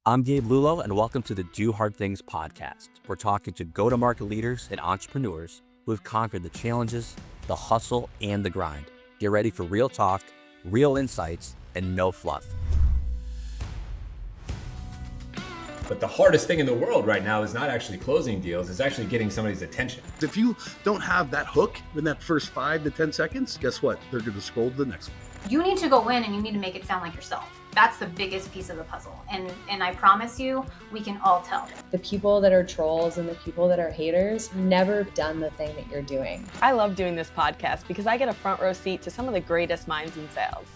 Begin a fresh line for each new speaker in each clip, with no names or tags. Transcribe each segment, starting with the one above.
I'm Gabe Lullo, and welcome to the Do Hard Things podcast. We're talking to go-to-market leaders and entrepreneurs who have conquered the challenges, the hustle, and the grind. Get ready for real talk, real insights, and no fluff.
But the hardest thing in the world right now is not actually closing deals, it's actually getting somebody's attention.
If you don't have that hook in that first 5 to 10 seconds, guess what? They're going to scroll to the next one.
You need to go in and you need to make it sound like yourself. That's the biggest piece of the puzzle. And I promise you, we can all tell.
The people that are trolls and the people that are haters never done the thing that you're doing.
I love doing this podcast because I get a front row seat to some of the greatest minds in sales.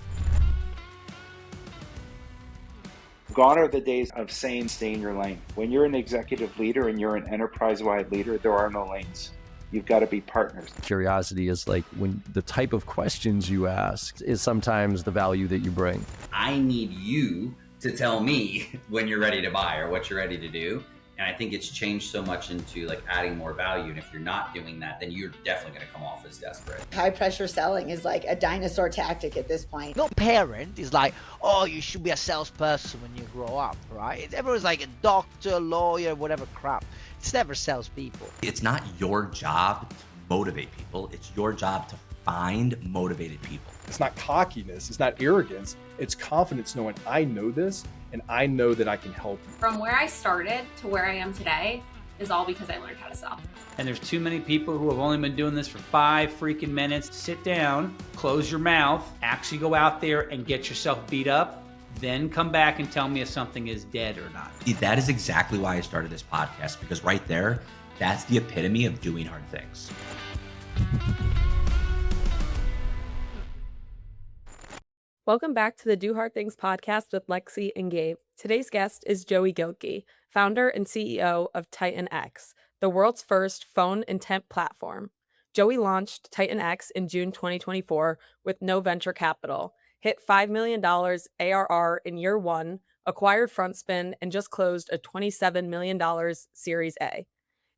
Gone are the days of saying stay in your lane. When you're an executive leader and you're an enterprise-wide leader, there are no lanes. You've got to be partners.
Curiosity is like when the type of questions you ask is sometimes the value that you bring.
I need you to tell me when you're ready to buy or what you're ready to do. And I think it's changed so much into like adding more value. And if you're not doing that, then you're definitely going to come off as desperate.
High pressure selling is like a dinosaur tactic at this point.
No parent is like, oh, you should be a salesperson when you grow up, right? Everyone's like a doctor, lawyer, whatever crap. It's never salespeople.
It's not your job to motivate people. It's your job to find motivated people.
It's not cockiness. It's not arrogance. It's confidence knowing I know this and I know that I can help you.
From where I started to where I am today is all because I learned how to sell.
And there's too many people who have only been doing this for 5 freaking minutes. Sit down, close your mouth, actually go out there and get yourself beat up. Then come back and tell me if something is dead or not.
That is exactly why I started this podcast, because right there, that's the epitome of doing hard things.
Welcome back to the Do Hard Things podcast with Lexi and Gabe. Today's guest is Joey Gilkey, founder and CEO of Titan X, the world's first phone intent platform. Joey launched Titan X in June 2024 with no venture capital, hit $5 million ARR in year one, acquired FrontSpin, and just closed a $27 million Series A.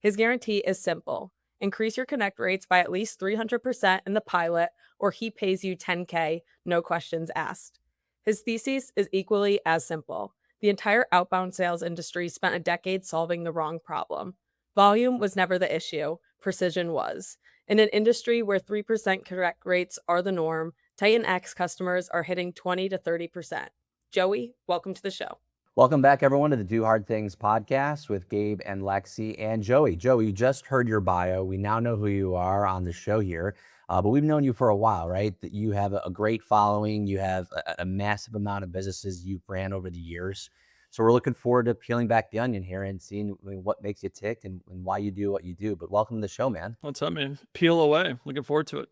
His guarantee is simple. Increase your connect rates by at least 300% in the pilot, or he pays you $10K, no questions asked. His thesis is equally as simple. The entire outbound sales industry spent a decade solving the wrong problem. Volume was never the issue, precision was. In an industry where 3% correct rates are the norm, Titan X customers are hitting 20 to 30%. Joey, welcome to the show.
Welcome back, everyone, to the Do Hard Things podcast with Gabe and Lexi and Joey. Joey, you just heard your bio. We now know who you are on the show here, but we've known you for a while, right? That you have a great following. You have a massive amount of businesses you've ran over the years. So we're looking forward to peeling back the onion here and seeing what makes you tick and why you do what you do. But welcome to the show, man.
What's up, man? Peel away. Looking forward to it.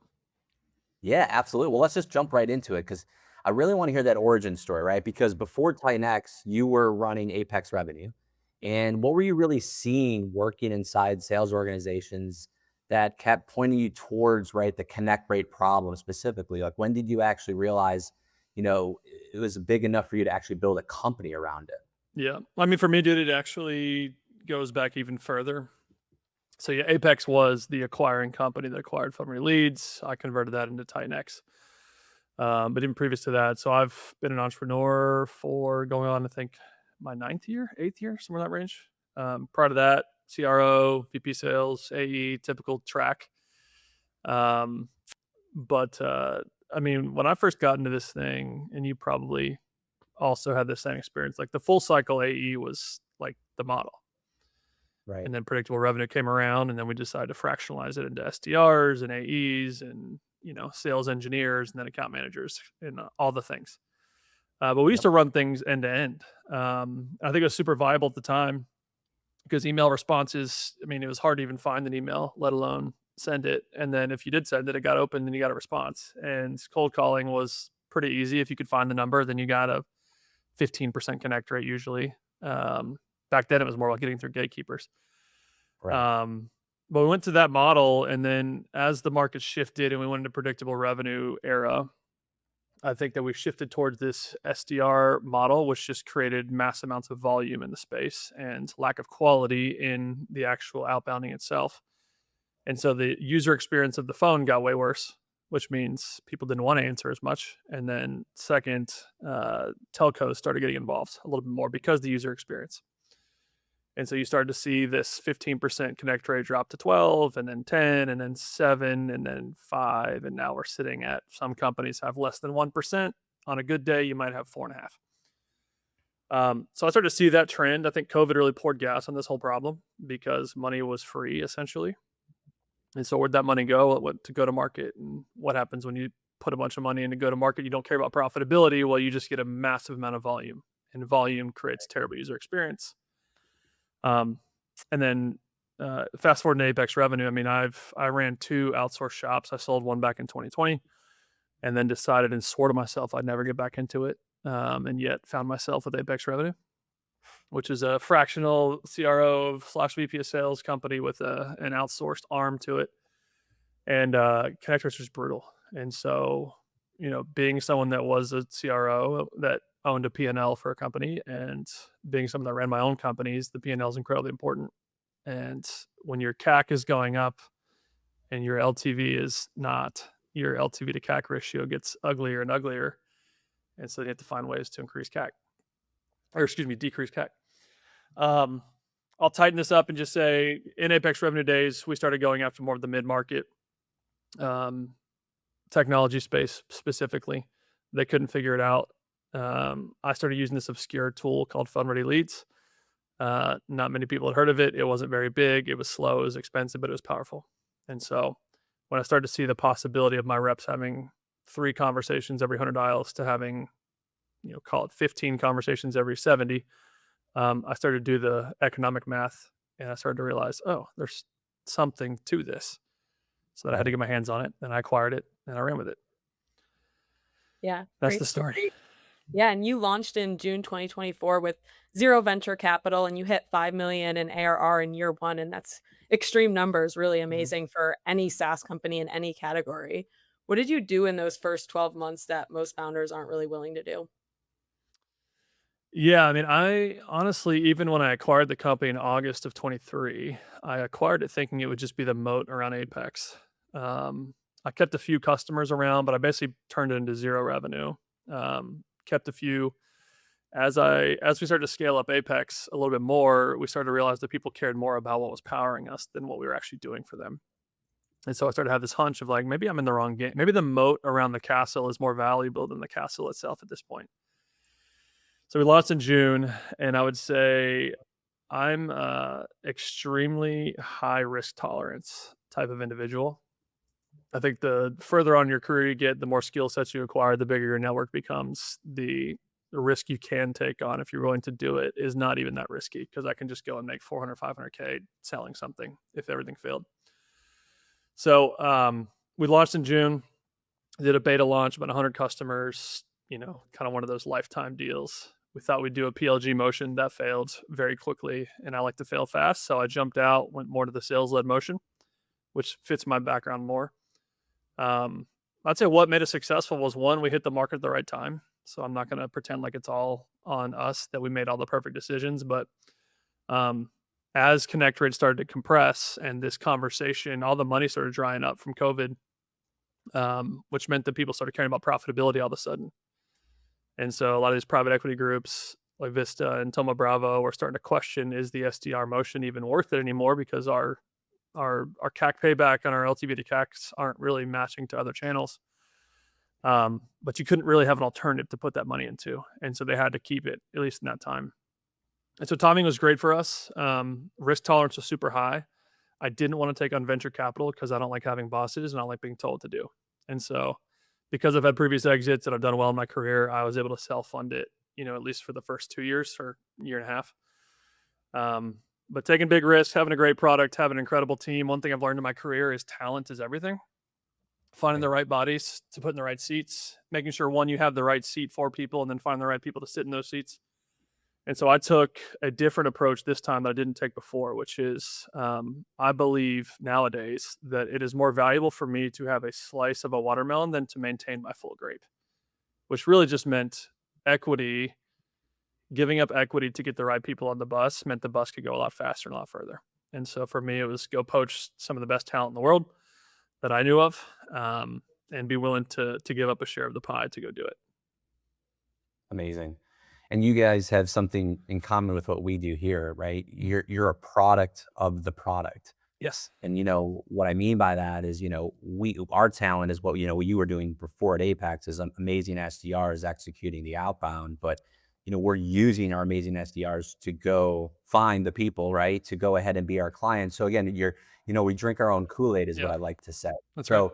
Yeah, absolutely. Well, let's just jump right into it because I really want to hear that origin story, right? Because before Titan X, you were running Apex Revenue. And what were you really seeing working inside sales organizations that kept pointing you towards, right, the connect rate problem specifically? Like, when did you actually realize, it was big enough for you to actually build a company around it?
Yeah. I mean, for me, dude, it actually goes back even further. So yeah, Apex was the acquiring company that acquired Phone Leads. I converted that into Titan X. But even previous to that, so I've been an entrepreneur for going on, I think, my 8th year, somewhere in that range. Prior to that, CRO, VP sales, AE, typical track. I mean, when I first got into this thing, and you probably also had the same experience, like the full cycle AE was like the model.
Right.
And then predictable revenue came around, and then we decided to fractionalize it into SDRs and AEs and sales engineers and then account managers and all the things. But we used to run things end to end. I think it was super viable at the time because email responses, I mean, it was hard to even find an email, let alone send it. And then if you did send it, it got opened and you got a response. And cold calling was pretty easy. If you could find the number, then you got a 15% connect rate usually. Back then it was more like getting through gatekeepers.
Right.
But we went to that model, and then as the market shifted and we went into predictable revenue era, I think that we shifted towards this SDR model, which just created mass amounts of volume in the space and lack of quality in the actual outbounding itself. And so the user experience of the phone got way worse. which means people didn't want to answer as much. And then second, telcos started getting involved a little bit more because of the user experience. And so you started to see this 15% connect rate drop to 12, and then 10, and then 7, and then 5. And now we're sitting at, some companies have less than 1%. On a good day, you might have 4.5. So I started to see that trend. I think COVID really poured gas on this whole problem because money was free essentially. And so where'd that money go? It went to go to market. And what happens when you put a bunch of money into go to market? You don't care about profitability. Well, you just get a massive amount of volume, and volume creates terrible user experience. And then fast forward to Apex revenue. I mean, I ran 2 outsourced shops. I sold one back in 2020, and then decided and swore to myself I'd never get back into it. And yet found myself with Apex revenue, which is a fractional CRO / VP of sales company with an outsourced arm to it. And Connector is just brutal. And so, being someone that was a CRO that owned a P&L for a company, and being someone that ran my own companies, the P&L is incredibly important. And when your CAC is going up and your LTV is not, your LTV to CAC ratio gets uglier and uglier. And so you have to find ways to decrease CAC. I'll tighten this up and just say, in Apex revenue days, we started going after more of the mid-market technology space specifically. They couldn't figure it out. I started using this obscure tool called Phone Ready Leads. Not many people had heard of it. It wasn't very big. It was slow. It was expensive, but it was powerful. And so when I started to see the possibility of my reps having 3 conversations every 100 dials to having, call it 15 conversations every 70, I started to do the economic math, and I started to realize, oh, there's something to this. So that I had to get my hands on it, and I acquired it, and I ran with it.
Yeah.
That's
great
the story.
Yeah, and you launched in June 2024 with 0 venture capital, and you hit 5 million in ARR in year 1, and that's extreme numbers, really amazing for any SaaS company in any category. What did you do in those first 12 months that most founders aren't really willing to do?
Yeah, I mean, I honestly, even when I acquired the company in August of 23, I acquired it thinking it would just be the moat around Apex. I kept a few customers around, but I basically turned it into 0 revenue. Kept a few. As we started to scale up Apex a little bit more, we started to realize that people cared more about what was powering us than what we were actually doing for them. And so I started to have this hunch of like, maybe I'm in the wrong game. Maybe the moat around the castle is more valuable than the castle itself at this point. So we launched in June, and I would say I'm extremely high risk tolerance type of individual. I think the further on your career you get, the more skill sets you acquire, the bigger your network becomes. The risk you can take on if you're willing to do it is not even that risky, because I can just go and make 400, 500K selling something if everything failed. So we launched in June, did a beta launch, about 100 customers, kind of one of those lifetime deals. We thought we'd do a PLG motion. That failed very quickly, and I like to fail fast. So I jumped out, went more to the sales-led motion, which fits my background more. I'd say what made us successful was, 1, we hit the market at the right time. So I'm not going to pretend like it's all on us that we made all the perfect decisions. But as connect rates started to compress and this conversation, all the money started drying up from COVID, which meant that people started caring about profitability all of a sudden. And so a lot of these private equity groups like Vista and Thoma Bravo were starting to question, is the SDR motion even worth it anymore? Because our CAC payback and our LTV to CACs aren't really matching to other channels. But you couldn't really have an alternative to put that money into. And so they had to keep it, at least in that time. And so timing was great for us. Risk tolerance was super high. I didn't want to take on venture capital because I don't like having bosses and I don't like being told what to do. And so because I've had previous exits and I've done well in my career, I was able to self-fund it, at least for the first 2 years or year and a half. But taking big risks, having a great product, having an incredible team. One thing I've learned in my career is talent is everything. Finding the right bodies to put in the right seats, making sure, 1, you have the right seat for people, and then find the right people to sit in those seats. And so I took a different approach this time that I didn't take before, which is I believe nowadays that it is more valuable for me to have a slice of a watermelon than to maintain my full grape, which really just meant equity. Giving up equity to get the right people on the bus meant the bus could go a lot faster and a lot further. And so for me, it was go poach some of the best talent in the world that I knew of, and be willing to give up a share of the pie to go do it.
Amazing. And you guys have something in common with what we do here, right? You're a product of the product.
Yes.
And what I mean by that is, our talent is what what you were doing before at Apex is amazing SDRs executing the outbound, but we're using our amazing SDRs to go find the people, right? To go ahead and be our clients. So again, we drink our own Kool-Aid is what I like to say.
That's
so
right.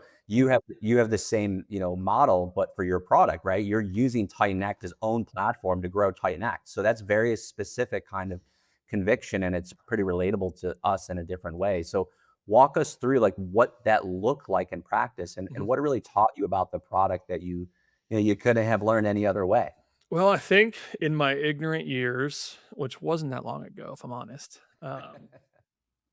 you have the same, model, but for your product, right? You're using TitanX's own platform to grow TitanX. So that's very specific kind of conviction, and it's pretty relatable to us in a different way. So walk us through like what that looked like in practice and what it really taught you about the product that you couldn't have learned any other way.
Well, I think in my ignorant years, which wasn't that long ago, if I'm honest,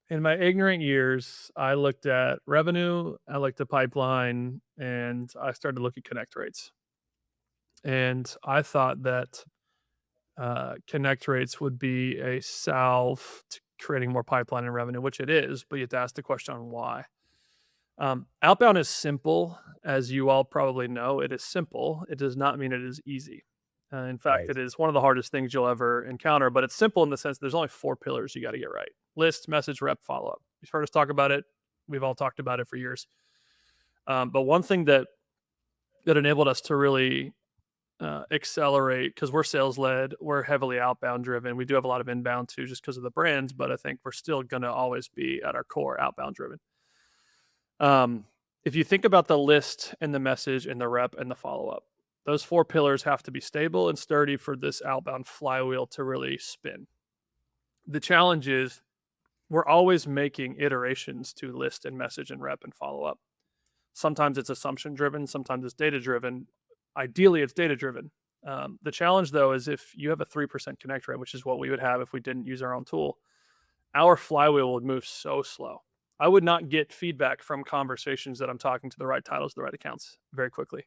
in my ignorant years, I looked at revenue, I looked at pipeline, and I started to look at connect rates. And I thought that connect rates would be a salve to creating more pipeline and revenue, which it is, but you have to ask the question on why. Outbound is simple, as you all probably know. It is simple. It does not mean it is easy. In fact, it is one of the hardest things you'll ever encounter, but it's simple in the sense there's only 4 pillars you got to get right: list, message, rep, follow up. You've heard us talk about it. We've all talked about it for years. But one thing that enabled us to really accelerate, because we're sales led, we're heavily outbound driven. We do have a lot of inbound too, just because of the brands, but I think we're still going to always be at our core outbound driven. If you think about the list and the message and the rep and the follow up, those 4 pillars have to be stable and sturdy for this outbound flywheel to really spin. The challenge is we're always making iterations to list and message and rep and follow up. Sometimes it's assumption driven, sometimes it's data driven. Ideally, it's data driven. The challenge, though, is if you have a 3% connect rate, which is what we would have if we didn't use our own tool, our flywheel would move so slow. I would not get feedback from conversations that I'm talking to the right titles, the right accounts very quickly.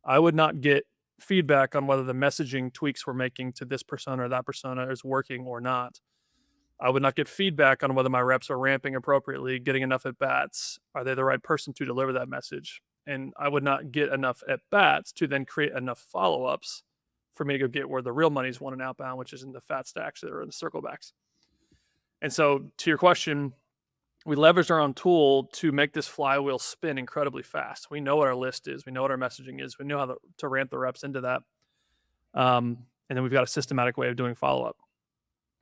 I would not get feedback on whether the messaging tweaks we're making to this persona or that persona is working or not. I would not get feedback on whether my reps are ramping appropriately, getting enough at bats. Are they the right person to deliver that message? And I would not get enough at bats to then create enough follow ups for me to go get where the real money's won in outbound, which is in the fat stacks that are in the circle backs. And so, to your question, we leveraged our own tool to make this flywheel spin incredibly fast. We know what our list is. We know what our messaging is. We know how to ramp the reps into that. And then we've got a systematic way of doing follow-up.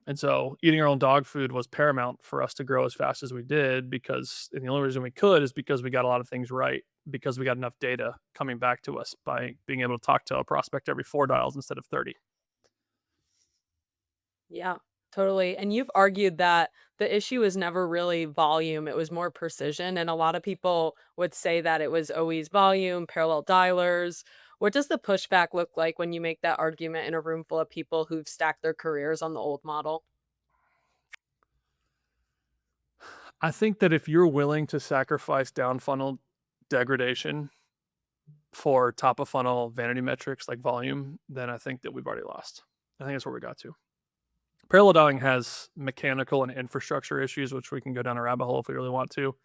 And so eating our own dog food was paramount for us to grow as fast as we did, because and the only reason we could is because we got a lot of things right, because we got enough data coming back to us by being able to talk to a prospect every 4 dials instead of 30.
Yeah, totally. And you've argued that the issue is never really volume, it was more precision. And a lot of people would say that it was always volume, parallel dialers. What does the pushback look like when you make that argument in a room full of people who've stacked their careers on the old model?
I think that if you're willing to sacrifice down funnel degradation for top of funnel vanity metrics like volume, then I think that we've already lost. I think that's where we got to. Parallel dialing has mechanical and infrastructure issues, which we can go down a rabbit hole if we really want to,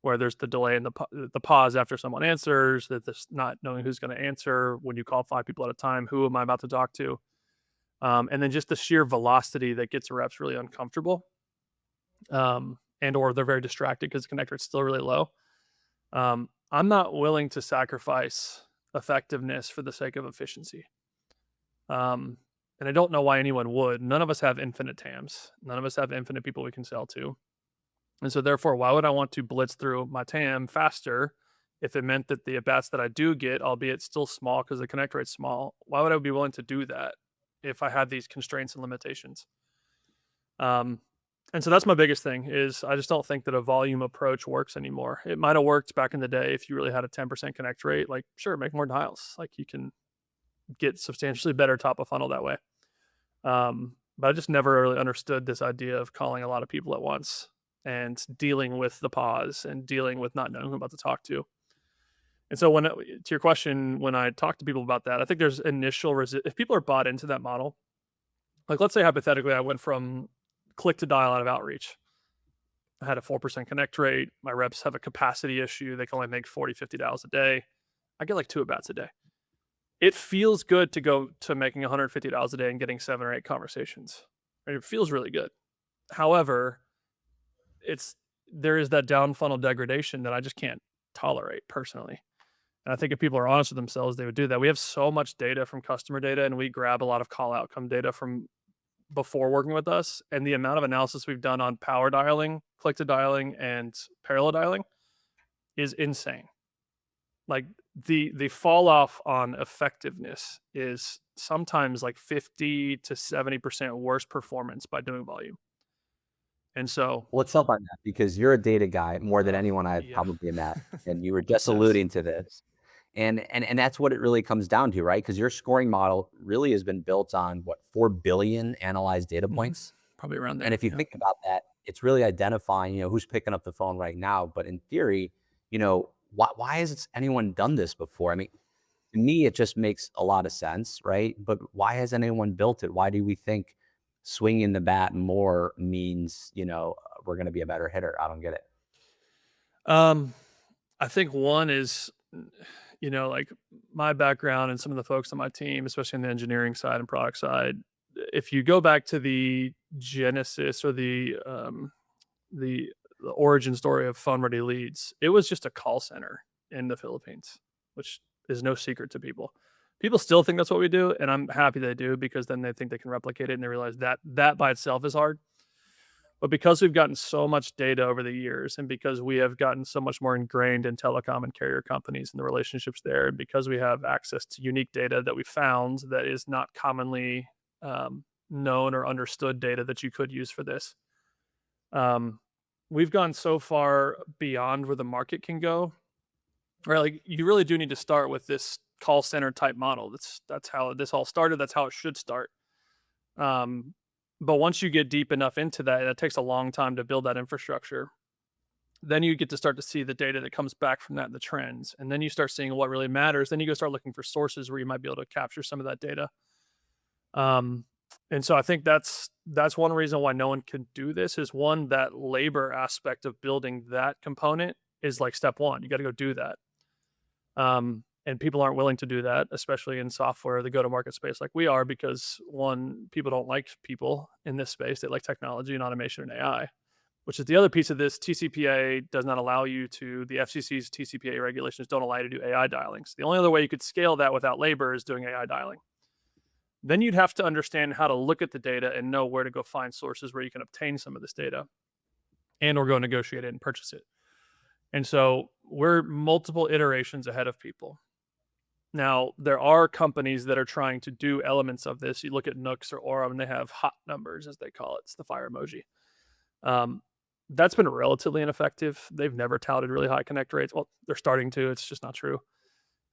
where there's the delay in the pause after someone answers, that there's not knowing who's going to answer when you call 5 people at a time. Who am I about to talk to? And then just the sheer velocity that gets reps really uncomfortable, and or they're very distracted because the connect rate's still really low. I'm not willing to sacrifice effectiveness for the sake of efficiency. And I don't know why anyone would. None of us have infinite TAMs. None of us have infinite people we can sell to. And so therefore, why would I want to blitz through my TAM faster if it meant that the at-bats that I do get, albeit still small because the connect rate's small, why would I be willing to do that if I had these constraints and limitations? And so that's my biggest thing, is I just don't think that a volume approach works anymore. It might have worked back in the day if you really had a 10% connect rate. Like, sure, make more dials. Like, you can get substantially better top of funnel that way. But I just never really understood this idea of calling a lot of people at once and dealing with the pause and dealing with not knowing who I'm about to talk to. And so to your question, when I talk to people about that, I think there's initial if people are bought into that model, like let's say hypothetically, I went from click to dial out of outreach. I had a 4% connect rate. My reps have a capacity issue. They can only make 40, 50 dials a day. I get like 2 at bats a day. It feels good to go to making $150 a day and getting 7 or 8 conversations. Right? It feels really good. However, there is that down funnel degradation that I just can't tolerate personally. And I think if people are honest with themselves, they would do that. We have so much data from customer data, and we grab a lot of call outcome data from before working with us. And the amount of analysis we've done on power dialing, click to dialing, and parallel dialing is insane. Like the fall off on effectiveness is sometimes like 50 to 70% worse performance by doing volume. And so,
Well, let's jump on that because you're a data guy more than anyone I've
yeah.
probably met, and you were just
Yes.
alluding to this. And that's what it really comes down to, right? Because your scoring model really has been built on what, 4 billion analyzed data points.
Probably around there.
And if you think about that, it's really identifying, who's picking up the phone right now. But in theory, why hasn't anyone done this before? I mean, to me, it just makes a lot of sense, right? But why has anyone built it? Why do we think swinging the bat more means, we're going to be a better hitter? I don't get it.
I think one is, like my background and some of the folks on my team, especially on the engineering side and product side, if you go back to the genesis or the origin story of Phone Ready Leads, it was just a call center in the Philippines, which is no secret to people. People still think that's what we do, and I'm happy they do because then they think they can replicate it and they realize that by itself is hard. But because we've gotten so much data over the years, and because we have gotten so much more ingrained in telecom and carrier companies and the relationships there, and because we have access to unique data that we found that is not commonly known or understood data that you could use for this, we've gone so far beyond where the market can go. Right, like you really do need to start with this call center type model. That's how this all started. That's how it should start. But once you get deep enough into that, it takes a long time to build that infrastructure. Then you get to start to see the data that comes back from that and the trends. And then you start seeing what really matters. Then you go start looking for sources where you might be able to capture some of that data. And so I think that's one reason why no one can do this is one, that labor aspect of building that component is like step one. You got to go do that. And people aren't willing to do that, especially in software, the go-to-market space like we are, because one, people don't like people in this space. They like technology and automation and AI, which is the other piece of this. TCPA does not allow you to, the FCC's TCPA regulations don't allow you to do AI dialings. The only other way you could scale that without labor is doing AI dialing. Then you'd have to understand how to look at the data and know where to go find sources where you can obtain some of this data and or go negotiate it and purchase it. And so we're multiple iterations ahead of people. Now, there are companies that are trying to do elements of this. You look at Nooks or Orem, and they have hot numbers, as they call it. It's the fire emoji. That's been relatively ineffective. They've never touted really high connect rates. Well, they're starting to. It's just not true.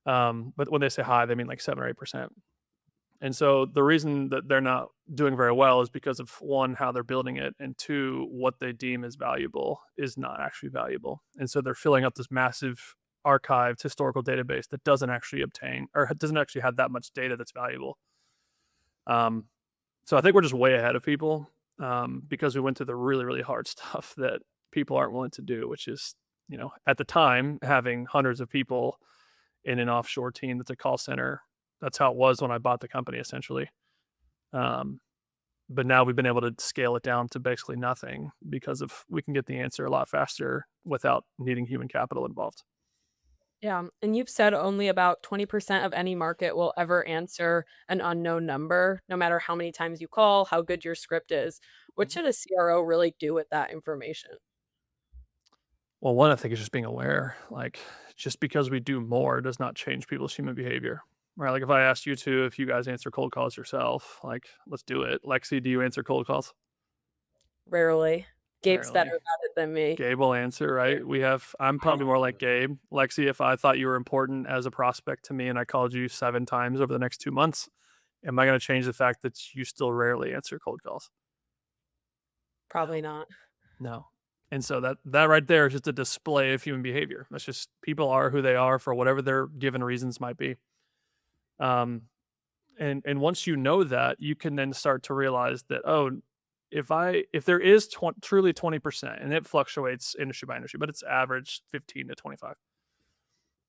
But when they say high, they mean like 7 or 8%. And so the reason that they're not doing very well is because of, one, how they're building it, and two, what they deem as valuable is not actually valuable. And so they're filling up this massive archived historical database that doesn't actually obtain or doesn't actually have that much data that's valuable. So I think we're just way ahead of people because we went through the really, really hard stuff that people aren't willing to do, which is, at the time, having hundreds of people in an offshore team that's a call center. That's how it was when I bought the company, essentially. But now we've been able to scale it down to basically nothing because we can get the answer a lot faster without needing human capital involved.
Yeah, and you've said only about 20% of any market will ever answer an unknown number, no matter how many times you call, how good your script is. What should a CRO really do with that information?
Well, one, I think is just being aware. Like, just because we do more does not change people's human behavior, right? Like, if I asked you two, if you guys answer cold calls yourself, like, let's do it. Lexi, do you answer cold calls?
Rarely. Gabe's
Rarely.
better about it than me.
Gabe will answer, right? I'm probably more like Gabe. Lexi, if I thought you were important as a prospect to me and I called you 7 times over the next 2 months, am I going to change the fact that you still rarely answer cold calls?
Probably not.
No. And so that right there is just a display of human behavior. That's just, people are who they are for whatever their given reasons might be. And once you know that, you can then start to realize that, if there is truly 20%, and it fluctuates industry by industry, but it's average 15 to 25.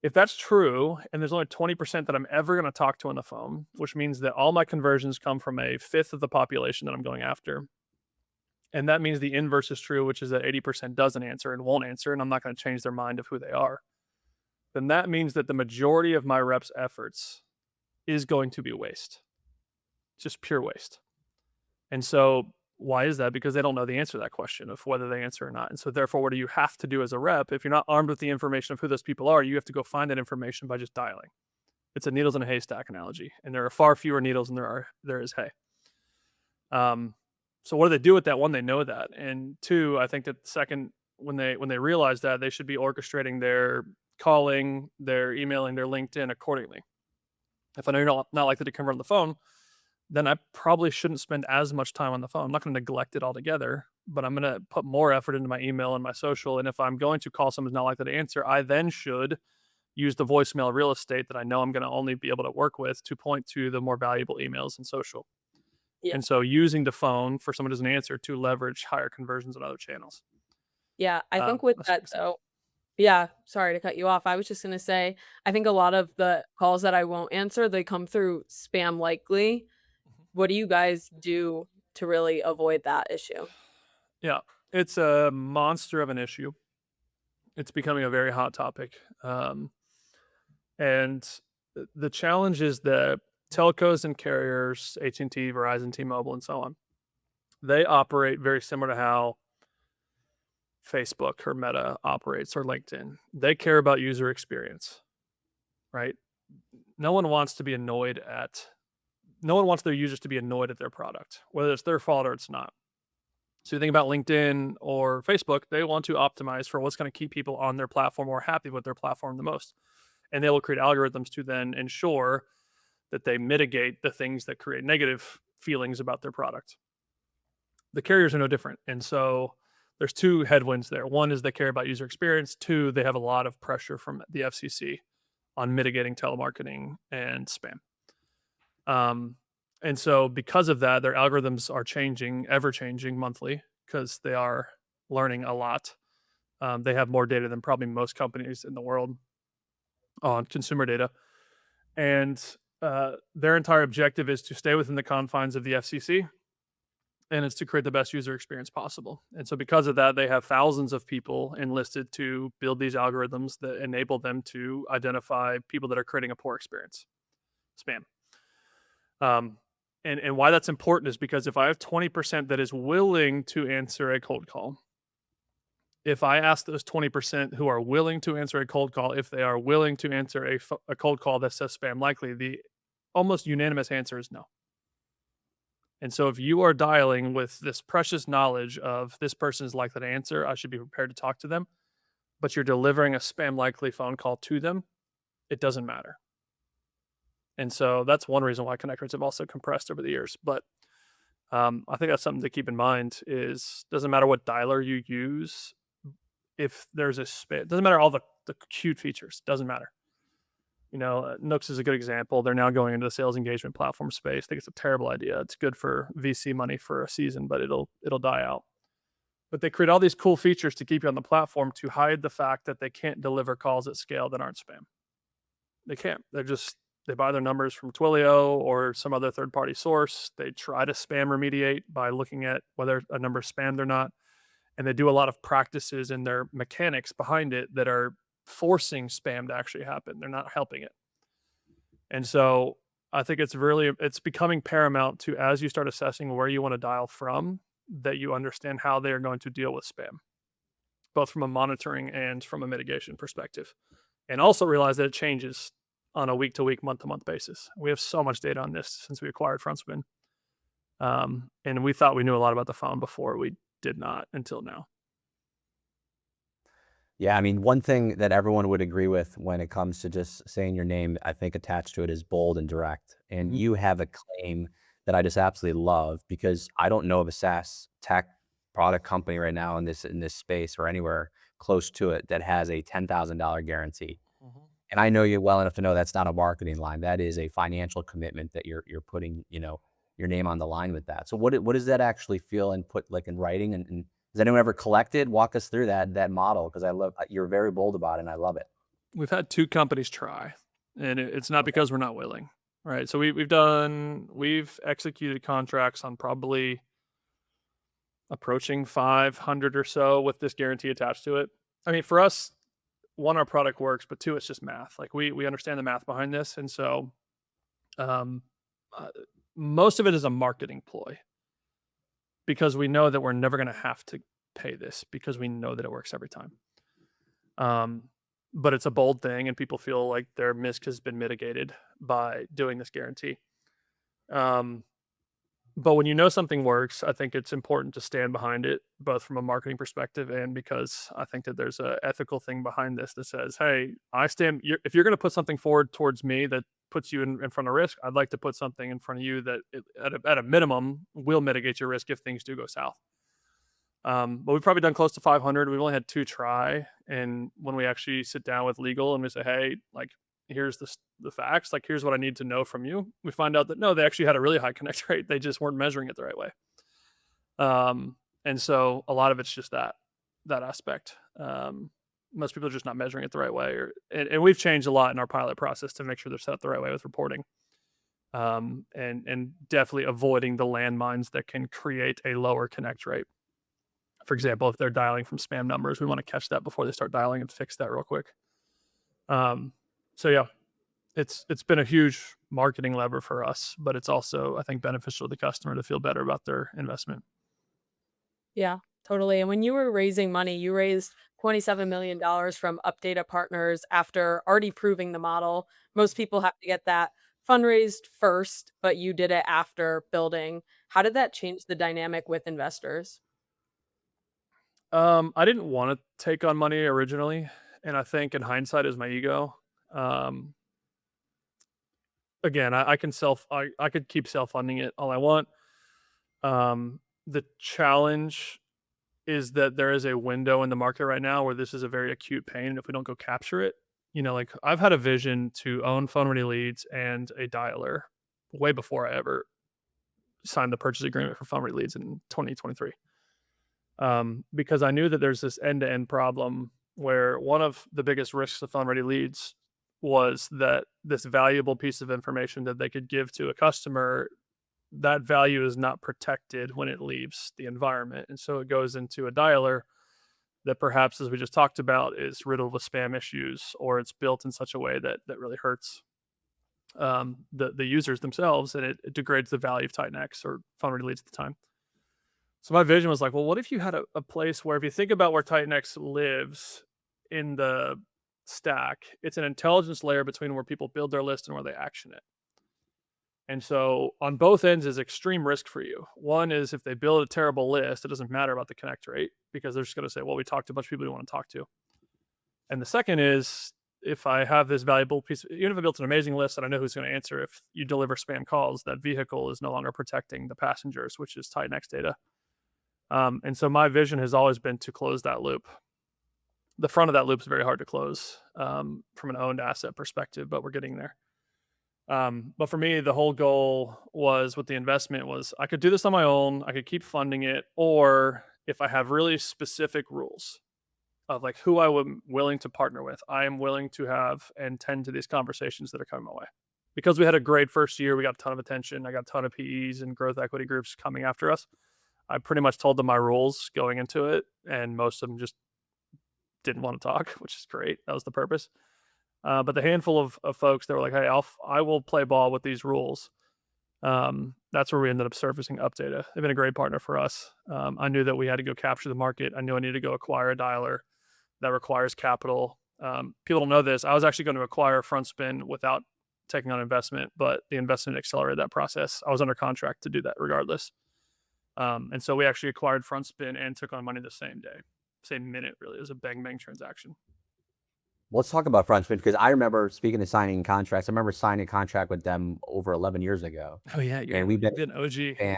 If that's true, and there's only 20% that I'm ever going to talk to on the phone, which means that all my conversions come from a fifth of the population that I'm going after. And that means the inverse is true, which is that 80% doesn't answer and won't answer, and I'm not going to change their mind of who they are. Then that means that the majority of my reps' efforts is going to be waste. Just pure waste. And so why is that? Because they don't know the answer to that question of whether they answer or not. And so therefore, what do you have to do as a rep? If you're not armed with the information of who those people are, you have to go find that information by just dialing. It's a needles in a haystack analogy. And there are far fewer needles than there is hay. So what do they do with that? One, they know that. And two, I think that the second, when they realize that, they should be orchestrating their calling, their emailing, their LinkedIn accordingly. If I know you're not likely to convert on the phone, then I probably shouldn't spend as much time on the phone. I'm not going to neglect it altogether, but I'm going to put more effort into my email and my social. And if I'm going to call someone who's not likely to answer, I then should use the voicemail real estate that I know I'm going to only be able to work with to point to the more valuable emails and social.
Yeah.
And so using the phone for someone who doesn't answer to leverage higher conversions on other channels.
Yeah, I think with that though, yeah, sorry to cut you off. I was just gonna say, I think a lot of the calls that I won't answer, they come through spam likely. What do you guys do to really avoid that issue?
Yeah, it's a monster of an issue. It's becoming a very hot topic. And the challenge is that telcos and carriers, AT&T, Verizon, T-Mobile, and so on, they operate very similar to how Facebook or Meta operates or LinkedIn. They care about user experience, right? No one wants their users to be annoyed at their product, whether it's their fault or it's not. So you think about LinkedIn or Facebook, they want to optimize for what's going to keep people on their platform or happy with their platform the most. And they will create algorithms to then ensure that they mitigate the things that create negative feelings about their product. The carriers are no different. And so there's two headwinds there. One is they care about user experience. Two, they have a lot of pressure from the FCC on mitigating telemarketing and spam. And so because of that, their algorithms are changing, ever changing monthly, because they are learning a lot. They have more data than probably most companies in the world on consumer data. And their entire objective is to stay within the confines of the FCC, and it's to create the best user experience possible. And so because of that, they have thousands of people enlisted to build these algorithms that enable them to identify people that are creating a poor experience, spam. And why that's important is because if I have 20% that is willing to answer a cold call, if I ask those 20% who are willing to answer a cold call, if they are willing to answer a cold call that says spam likely, the almost unanimous answer is no. And so if you are dialing with this precious knowledge of this person is likely to answer, I should be prepared to talk to them, but you're delivering a spam likely phone call to them, it doesn't matter. And so that's one reason why connect rates have also compressed over the years. But I think that's something to keep in mind is doesn't matter what dialer you use. If there's it doesn't matter all the cute features, doesn't matter. You know, Nooks is a good example. They're now going into the sales engagement platform space. I think it's a terrible idea. It's good for VC money for a season, but it'll die out. But they create all these cool features to keep you on the platform to hide the fact that they can't deliver calls at scale that aren't spam. They can't. They buy their numbers from Twilio or some other third-party source. They try to spam remediate by looking at whether a number is spammed or not. And they do a lot of practices in their mechanics behind it that are forcing spam to actually happen. They're not helping it. And so I think it's becoming paramount to, as you start assessing where you want to dial from, that you understand how they are going to deal with spam, both from a monitoring and from a mitigation perspective. And also realize that it changes on a week-to-week, month-to-month basis. We have so much data on this since we acquired FrontSpin. And we thought we knew a lot about the phone before. We did not until now.
Yeah, I mean, one thing that everyone would agree with when it comes to just saying your name, I think attached to it is bold and direct. And you have a claim that I just absolutely love because I don't know of a SaaS tech product company right now in this space or anywhere close to it that has a $10,000 guarantee. And I know you well enough to know that's not a marketing line. That is a financial commitment that you're putting, your name on the line with that. So what does that actually feel and put like in writing? And has anyone ever collected? Walk us through that model because you're very bold about it and I love it.
we've had 2 companies try, and it's not because we're not willing, right? So we've executed contracts on probably approaching 500 or so with this guarantee attached to it. I mean, for us, 1, our product works, but 2, it's just math. Like we understand the math behind this, and so um, uh, most of it is a marketing ploy because we know that we're never going to have to pay this because we know that it works every time. But it's a bold thing, and people feel like their risk has been mitigated by doing this guarantee. But when you know something works, I think it's important to stand behind it, both from a marketing perspective and because I think that there's an ethical thing behind this that says, hey, if you're going to put something forward towards me that puts you in front of risk, I'd like to put something in front of you that at a minimum will mitigate your risk if things do go south. But we've probably done close to 500. We've only had 2 try. And when we actually sit down with legal and we say, hey, like, here's the facts, like, here's what I need to know from you, we find out that no, they actually had a really high connect rate. They just weren't measuring it the right way. And so a lot of it's just that aspect. Most people are just not measuring it the right way. And we've changed a lot in our pilot process to make sure they're set up the right way with reporting. And definitely avoiding the landmines that can create a lower connect rate. For example, if they're dialing from spam numbers, we want to catch that before they start dialing and fix that real quick. So yeah, it's been a huge marketing lever for us, but it's also, I think, beneficial to the customer to feel better about their investment.
Yeah, totally. And when you were raising money, you raised $27 million from Updata Partners after already proving the model. Most people have to get that fundraised first, but you did it after building. How did that change the dynamic with investors?
I didn't want to take on money originally, and I think in hindsight is my ego. Again, I could keep self-funding it all I want. The challenge is that there is a window in the market right now where this is a very acute pain, and if we don't go capture it, like I've had a vision to own phone ready leads and a dialer way before I ever signed the purchase agreement for phone ready leads in 2023. Because I knew that there's this end-to-end problem where one of the biggest risks of phone ready leads was that this valuable piece of information that they could give to a customer, that value is not protected when it leaves the environment. And so it goes into a dialer that perhaps, as we just talked about, is riddled with spam issues, or it's built in such a way that really hurts the users themselves, and it degrades the value of Titan X or phone ready leads at the time. So my vision was like, well, what if you had a place where, if you think about where Titan X lives in the stack, it's an intelligence layer between where people build their list and where they action it. And so on both ends is extreme risk for you. One is if they build a terrible list, it doesn't matter about the connect rate because they're just going to say, well, we talked to a bunch of people we want to talk to. And the second is if I have this valuable piece, even if I built an amazing list and I know who's going to answer, if you deliver spam calls, that vehicle is no longer protecting the passengers, which is Titan X data. And so my vision has always been to close that loop. The front of that loop is very hard to close from an owned asset perspective, but we're getting there. But for me, the whole goal was with the investment was I could do this on my own. I could keep funding it. Or if I have really specific rules of like who I am willing to partner with, I am willing to have and tend to these conversations that are coming my way. Because we had a great first year, we got a ton of attention. I got a ton of PEs and growth equity groups coming after us. I pretty much told them my rules going into it, and most of them just didn't want to talk, which is great. That was the purpose. But the handful of folks that were like, hey, I will play ball with these rules. That's where we ended up surfacing Updata. They've been a great partner for us. I knew that we had to go capture the market. I knew I needed to go acquire a dialer that requires capital. People don't know this. I was actually going to acquire FrontSpin without taking on investment, but the investment accelerated that process. I was under contract to do that regardless. And so we actually acquired FrontSpin and took on money the same day, same minute, really. It was a bang transaction.
Let's talk about FrontSpin, because I remember, speaking of signing contracts, I remember signing a contract with them over 11 years ago.
Oh yeah,
and we've been
an OG.
And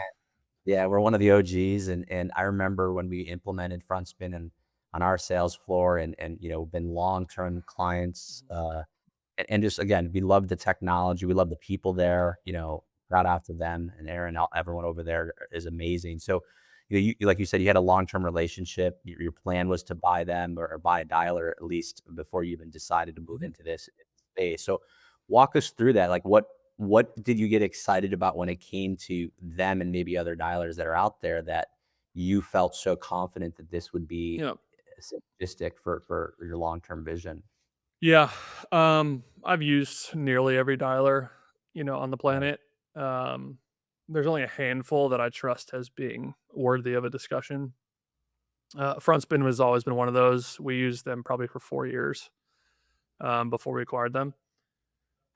yeah, we're one of the OGs, and I remember when we implemented FrontSpin and on our sales floor, and been long-term clients, and just again, we love the technology, we love the people there. Proud after them, and Aaron, everyone over there is amazing. So, like you said, you had a long-term relationship. Your plan was to buy them or buy a dialer at least before you even decided to move into this space. So walk us through that. Like what did you get excited about when it came to them and maybe other dialers that are out there that you felt so confident that this would be
Yeah.
synergistic for your long-term vision?
Yeah. I've used nearly every dialer, on the planet. There's only a handful that I trust as being worthy of a discussion. FrontSpin has always been one of those. We used them probably for 4 years before we acquired them.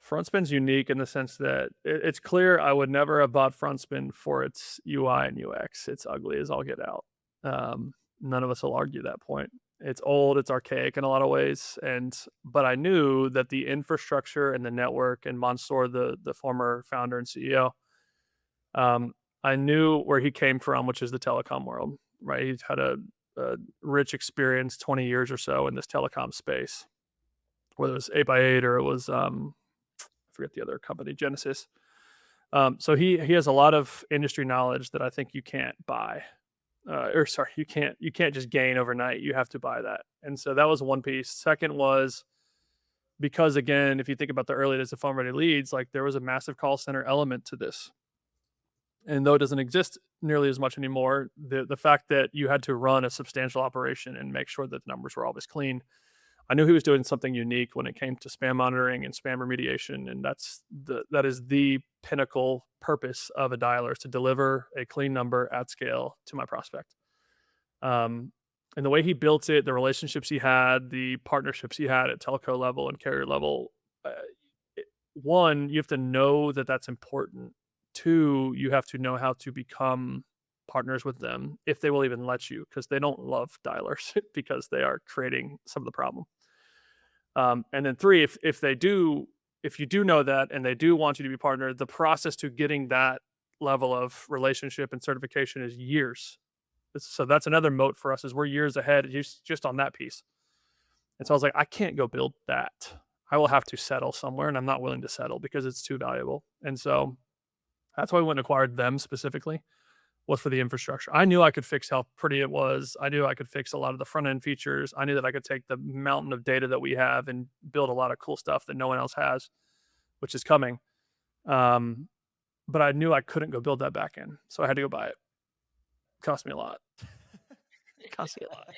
FrontSpin's unique in the sense that it's clear I would never have bought FrontSpin for its UI and UX. It's ugly as all get out. None of us will argue that point. It's old, it's archaic in a lot of ways, but I knew that the infrastructure and the network, and Mansour, the former founder and CEO, I knew where he came from, which is the telecom world, right? He's had a rich experience, 20 years or so in this telecom space, whether it was 8x8 or it was I forget the other company, Genesis. So he has a lot of industry knowledge that I think you can't buy. You can't just gain overnight. You have to buy that. And so that was one piece. Second was because, again, if you think about the early days of phone ready leads, like there was a massive call center element to this. And though it doesn't exist nearly as much anymore, the fact that you had to run a substantial operation and make sure that the numbers were always clean, I knew he was doing something unique when it came to spam monitoring and spam remediation, and that is the pinnacle purpose of a dialer, is to deliver a clean number at scale to my prospect. And the way he built it, the relationships he had, the partnerships he had at telco level and carrier level, one, you have to know that that's important. Two, you have to know how to become partners with them if they will even let you, because they don't love dialers because they are creating some of the problem. And then three, if you do know that and they do want you to be partnered, the process to getting that level of relationship and certification is years. So that's another moat for us, is we're years ahead just on that piece. And so I was like, I can't go build that. I will have to settle somewhere, and I'm not willing to settle because it's too valuable. And so that's why we went and acquired them specifically, was for the infrastructure. I knew I could fix how pretty it was. I knew I could fix a lot of the front end features. I knew that I could take the mountain of data that we have and build a lot of cool stuff that no one else has, which is coming. But I knew I couldn't go build that back end, so I had to go buy it. Cost me a lot. Cost me a lot.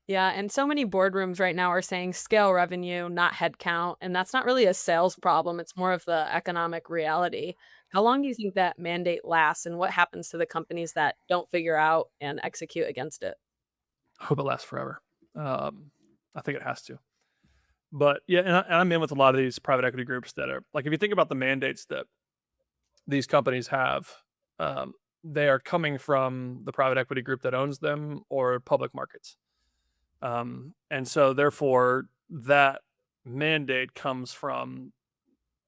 Yeah, and so many boardrooms right now are saying scale revenue, not headcount, and that's not really a sales problem. It's more of the economic reality. How long do you think that mandate lasts, and what happens to the companies that don't figure out and execute against it?
I hope it lasts forever. I think it has to. But yeah, and I'm in with a lot of these private equity groups that are like, if you think about the mandates that these companies have, they are coming from the private equity group that owns them or public markets. And so therefore that mandate comes from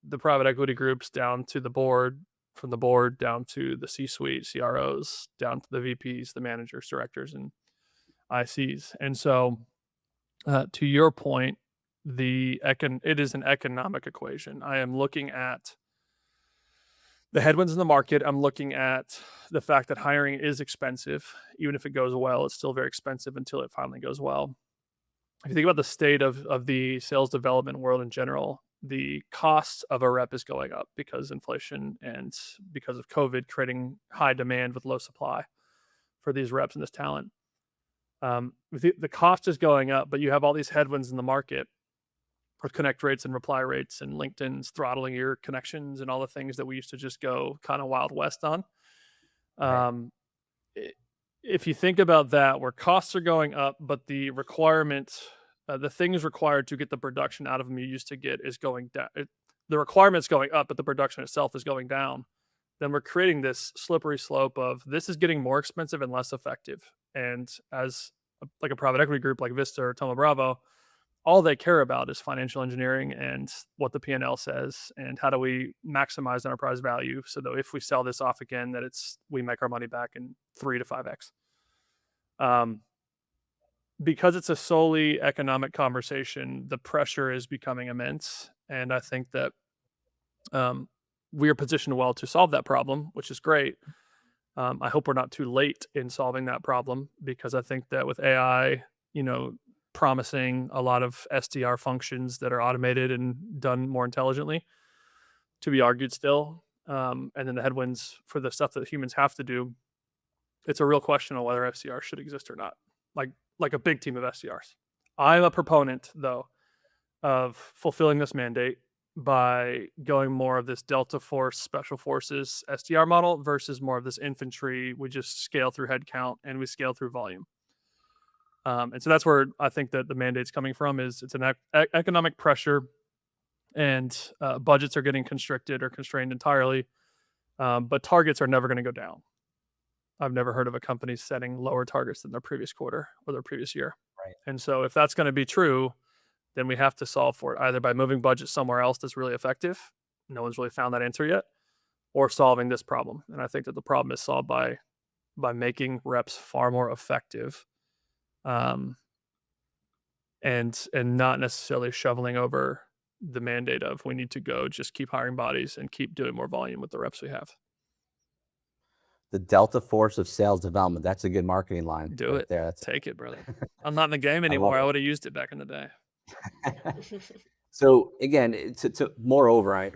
the private equity groups down to the board, from the board down to the C-suite, CROs, down to the VPs, the managers, directors, and ICs. And so to your point, it is an economic equation. I am looking at the headwinds in the market. I'm looking at the fact that hiring is expensive. Even if it goes well, it's still very expensive until it finally goes well. If you think about the state of the sales development world in general, the cost of a rep is going up because inflation and because of COVID creating high demand with low supply for these reps and this talent. The cost is going up, but you have all these headwinds in the market with connect rates and reply rates and LinkedIn's throttling your connections and all the things that we used to just go kind of Wild West on. If you think about that, where costs are going up, but the requirement, the things required to get the production out of them you used to get is going down. The requirement's going up, but the production itself is going down. Then we're creating this slippery slope of this is getting more expensive and less effective. And as like a private equity group like Vista or Thoma Bravo, all they care about is financial engineering and what the P&L says and how do we maximize enterprise value so that if we sell this off again, that we make our money back in 3 to 5x. Because it's a solely economic conversation, the pressure is becoming immense. And I think that we are positioned well to solve that problem, which is great. I hope we're not too late in solving that problem, because I think that with AI, promising a lot of SDR functions that are automated and done more intelligently, to be argued still. And then the headwinds for the stuff that humans have to do, it's a real question on whether SDR should exist or not. Like a big team of SDRs. I'm a proponent, though, of fulfilling this mandate by going more of this Delta Force Special Forces SDR model versus more of this infantry. We just scale through headcount and we scale through volume. And so that's where I think that the mandate's coming from. Is it's an economic pressure, and budgets are getting constricted or constrained entirely, but targets are never going to go down. I've never heard of a company setting lower targets than their previous quarter or their previous year.
Right.
And so if that's going to be true, then we have to solve for it either by moving budget somewhere else that's really effective. No one's really found that answer yet, or solving this problem. And I think that the problem is solved by making reps far more effective, and not necessarily shoveling over the mandate of we need to go just keep hiring bodies and keep doing more volume with the reps we have.
The Delta Force of sales development. That's a good marketing line.
Do
right
it.
there.
Take it, brother. I'm not in the game
I
anymore.
love
I
it.
would have used it back in the day.
So again, moreover, right,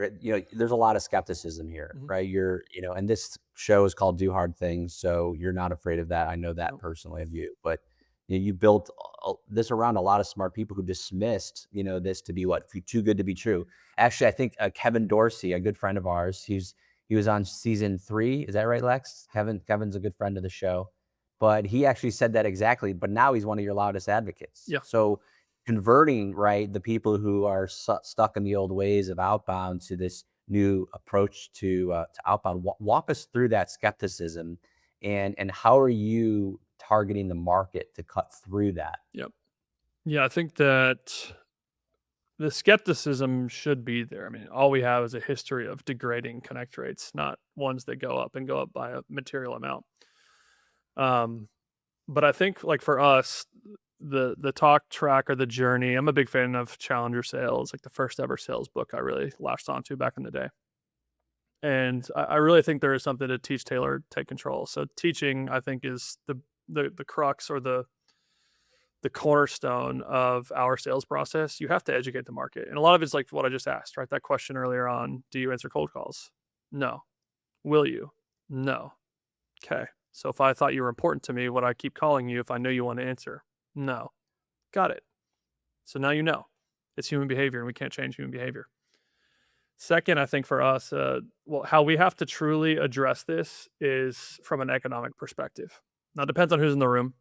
there's a lot of skepticism here,
Mhm.
right? And this show is called Do Hard Things, so you're not afraid of that. I know that
Nope.
personally of you, but you built this around a lot of smart people who dismissed, this to be too good to be true. Actually, I think Kevin Dorsey, a good friend of ours, he was on season 3. Is that right, Lex? Kevin's a good friend of the show, but he actually said that exactly. But now he's one of your loudest advocates.
Yeah.
So converting, right, the people who are stuck in the old ways of outbound to this new approach to outbound. Walk us through that skepticism, and how are you targeting the market to cut through that?
Yep. Yeah, I think that the skepticism should be there. I mean, all we have is a history of degrading connect rates, not ones that go up and go up by a material amount. But I think, like, for us, the talk track or the journey, I'm a big fan of Challenger Sales, like the first ever sales book I really latched onto back in the day. And I really think there is something to teach, tailor, take control. So teaching, I think, is the crux or the cornerstone of our sales process. You have to educate the market. And a lot of it's like what I just asked, right? That question earlier on, do you answer cold calls? No. Will you? No. Okay. So if I thought you were important to me, would I keep calling you if I knew you want to answer? No. Got it. So now you know. It's human behavior, and we can't change human behavior. Second, I think for us, how we have to truly address this is from an economic perspective. Now, it depends on who's in the room,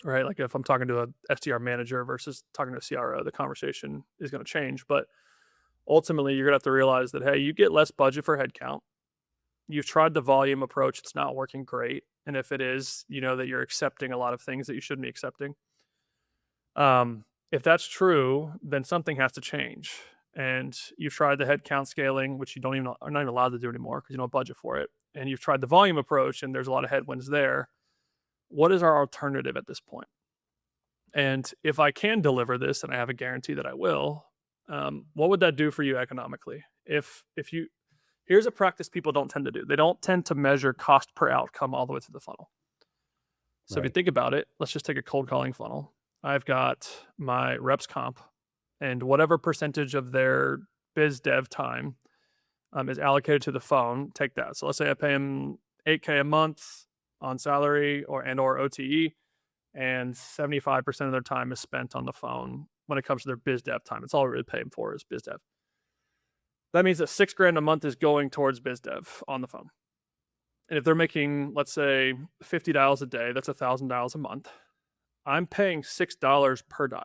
right? Like if I'm talking to a SDR manager versus talking to a CRO, the conversation is going to change. But ultimately, you're going to have to realize that, hey, you get less budget for headcount. You've tried the volume approach. It's not working great. And if it is, you know that you're accepting a lot of things that you shouldn't be accepting. If that's true, then something has to change. And you've tried the headcount scaling, which are not even allowed to do anymore because you don't budget for it. And you've tried the volume approach, and there's a lot of headwinds there. What is our alternative at this point? And if I can deliver this, and I have a guarantee that I will, what would that do for you economically? Here's a practice people don't tend to do. They don't tend to measure cost per outcome all the way through the funnel. So if you think about it, let's just take a cold calling funnel. I've got my reps comp, and whatever percentage of their biz dev time is allocated to the phone, take that. So let's say I pay them $8K a month on salary or OTE, and 75% of their time is spent on the phone when it comes to their biz dev time. It's all we really pay them for is biz dev. That means that $6,000 a month is going towards biz dev on the phone. And if they're making, let's say, 50 dials a day, that's $1,000 a month. I'm paying $6 per dial.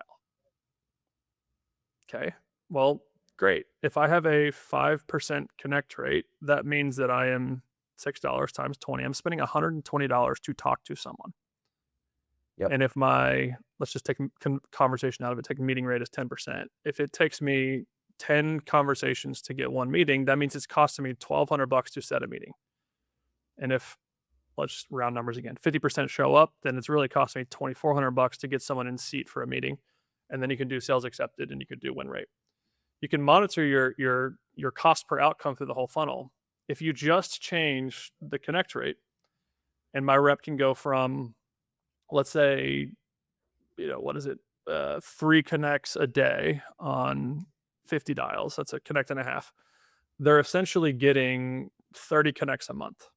Okay, well, great. If I have a 5% connect rate, that means that I am $6 times 20. I'm spending $120 to talk to someone.
Yep.
And if let's just take conversation out of it, take meeting rate as 10%. If it takes me 10 conversations to get one meeting, that means it's costing me $1,200 to set a meeting. And if, let's just round numbers again, 50% show up, then it's really costing me $2,400 to get someone in seat for a meeting. And then you can do sales accepted, and you can do win rate. You can monitor your cost per outcome through the whole funnel. If you just change the connect rate, and my rep can go from, let's say, 3 connects a day on 50 dials. That's a connect and a half. They're essentially getting 30 connects a month.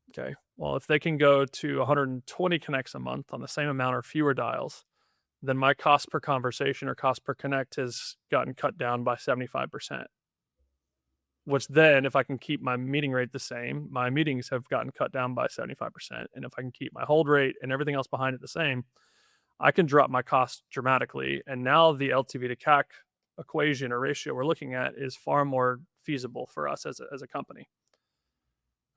Okay. Well, if they can go to 120 connects a month on the same amount or fewer dials, then my cost per conversation or cost per connect has gotten cut down by 75%. Which then, if I can keep my meeting rate the same, my meetings have gotten cut down by 75%. And if I can keep my hold rate and everything else behind it the same, I can drop my cost dramatically. And now the LTV to CAC equation or ratio we're looking at is far more feasible for us as a company.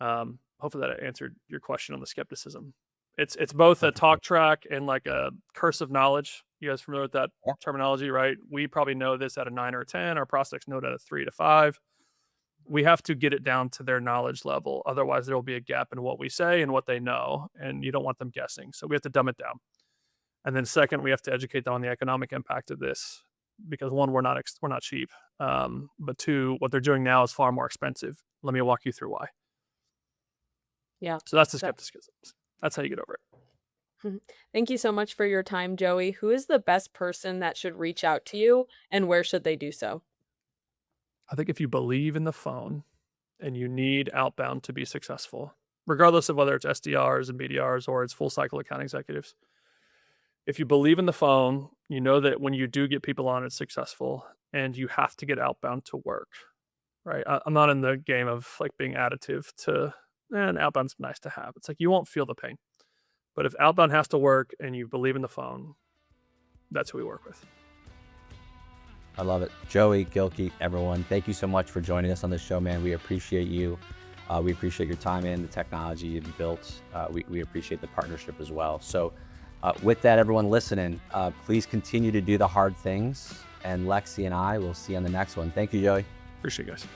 Hopefully that answered your question on the skepticism. It's both a talk track and like a curse of knowledge. You guys familiar with that terminology, right? We probably know this at a 9 or a 10. Our prospects know it at a 3 to 5. We have to get it down to their knowledge level. Otherwise, there will be a gap in what we say and what they know, and you don't want them guessing. So we have to dumb it down. And then second, we have to educate them on the economic impact of this, because one, we're not cheap, but two, what they're doing now is far more expensive. Let me walk you through why.
Yeah.
So that's the skepticism. That's how you get over it.
Thank you so much for your time, Joey. Who is the best person that should reach out to you, and where should they do so?
I think if you believe in the phone and you need outbound to be successful, regardless of whether it's SDRs and BDRs or it's full cycle account executives, if you believe in the phone, you know that when you do get people on, it's successful, and you have to get outbound to work, right? I'm not in the game of like being additive to, and outbound's nice to have. It's like you won't feel the pain. But if outbound has to work and you believe in the phone, that's who we work with.
I love it. Joey, Gilkey, everyone, thank you so much for joining us on this show, man. We appreciate you. We appreciate your time and the technology you've built. We appreciate the partnership as well. So with that, everyone listening, please continue to do the hard things. And Lexi and I will see you on the next one. Thank you, Joey.
Appreciate you guys.